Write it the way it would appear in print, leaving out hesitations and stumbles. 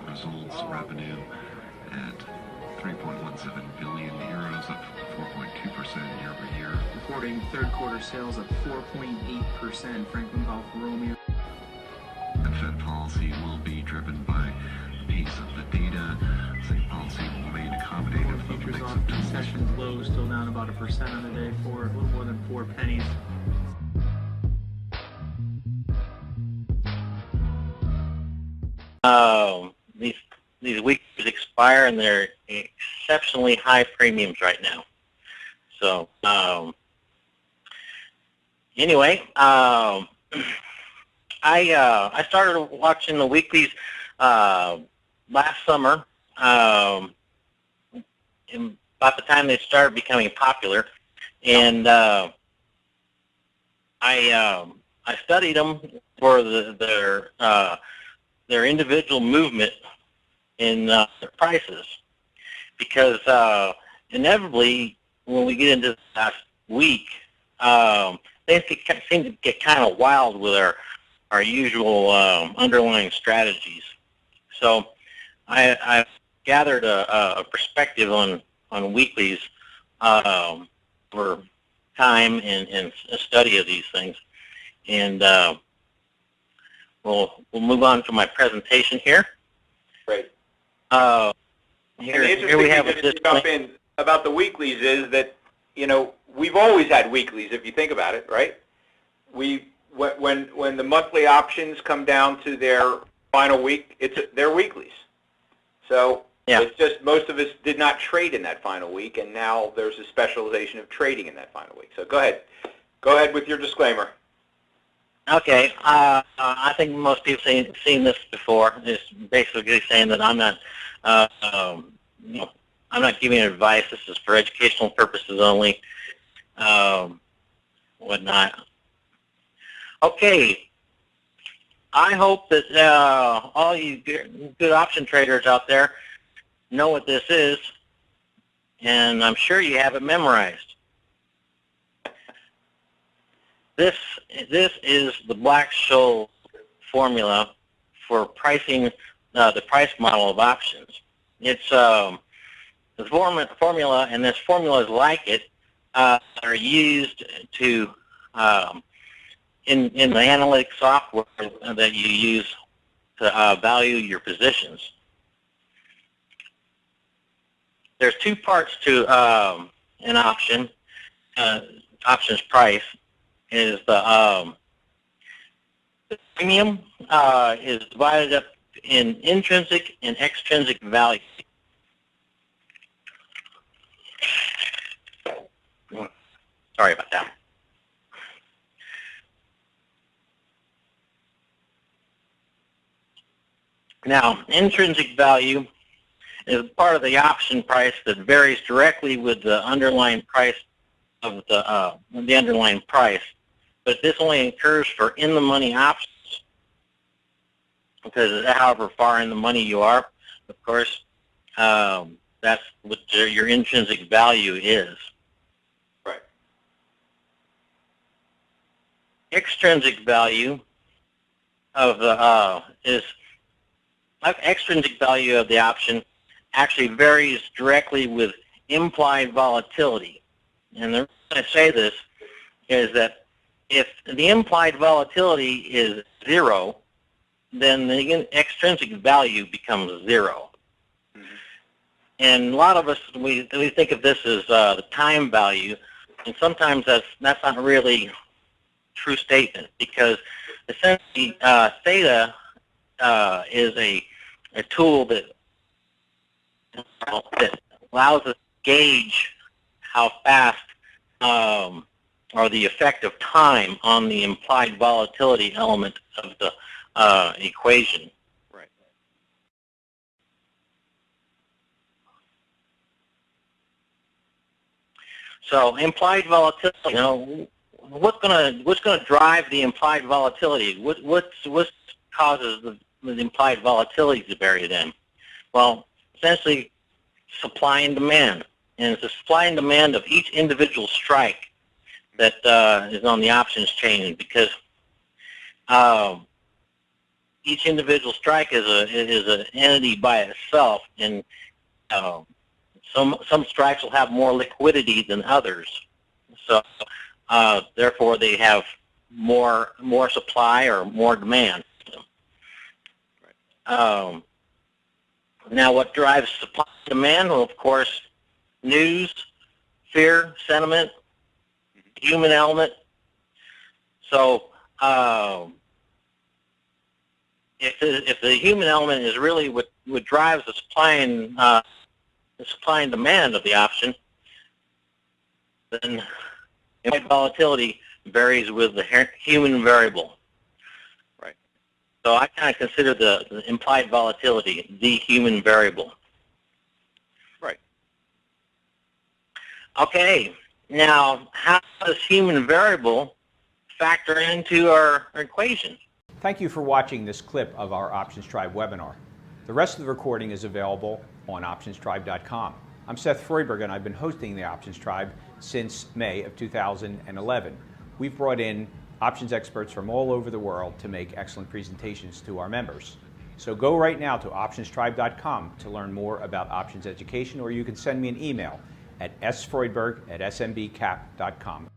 results. Revenue at 3.17 billion euros, up 4.2% year over year. Reporting third quarter sales up 4.8%. Franklin Golf Romeo. The Fed policy will be driven by the pace of the data. Same policy will remain accommodative. Futures off session low, still down about 1% on the day for a little more than 4 pennies. These weeklies expire, and they're exceptionally high premiums right now. So anyway, I started watching the weeklies last summer, about the time they started becoming popular, and I studied them for their individual movement in their prices, because inevitably when we get into the last week, things seem to get kind of wild with our usual underlying strategies. So I gathered a perspective on weeklies for time and a study of these things, and we'll move on to my presentation here. Great. Here we have this jump in about the weeklies is that, you know, we've always had weeklies if you think about it, right? When the monthly options come down to their final week, they're weeklies. So yeah. It's just most of us did not trade in that final week, and now there's a specialization of trading in that final week. So go ahead. Go ahead with your disclaimer. Okay. I think most people have seen this before. It's basically saying that I'm not, I'm not giving advice. This is for educational purposes only. Whatnot. Okay. I hope that all you good option traders out there know what this is, and I'm sure you have it memorized. This is the Black-Scholes formula for pricing the price model of options. It's the formula, and this formula is like it, are used to in the analytic software that you use to value your positions. There's two parts to an option. Options price is the premium is divided up in intrinsic and extrinsic value. Sorry about that. Now, intrinsic value is part of the option price that varies directly with the underlying price of the underlying price, but this only occurs for in-the-money options, because however far in the money you are, of course, that's what your intrinsic value is. Right. Extrinsic value of the extrinsic value of the option actually varies directly with implied volatility. And the reason I say this is that if the implied volatility is 0, then the extrinsic value becomes 0. Mm-hmm. And a lot of us, we think of this as the time value, and sometimes that's not really a true statement, because essentially theta is a tool that allows us to gauge how fast or the effect of time on the implied volatility element of the equation. Right. So implied volatility, you know, what's gonna drive the implied volatility? What causes the implied volatility to vary then? Well, essentially supply and demand. And it's the supply and demand of each individual strike that is on the options chain, because each individual strike is an entity by itself, and some strikes will have more liquidity than others. So therefore, they have more supply or more demand. Now, what drives supply and demand? Well, of course, news, fear, sentiment, human element. So if the human element is really what drives the supply and demand of the option, then implied volatility varies with the human variable. Right. So I kind of consider the implied volatility the human variable. Right. Okay. Now, how does human variable factor into our equation? Thank you for watching this clip of our Options Tribe webinar. The rest of the recording is available on optionstribe.com. I'm Seth Freudberg, and I've been hosting the Options Tribe since May of 2011. We've brought in options experts from all over the world to make excellent presentations to our members. So go right now to optionstribe.com to learn more about options education, or you can send me an email at sfreudberg@smbcap.com.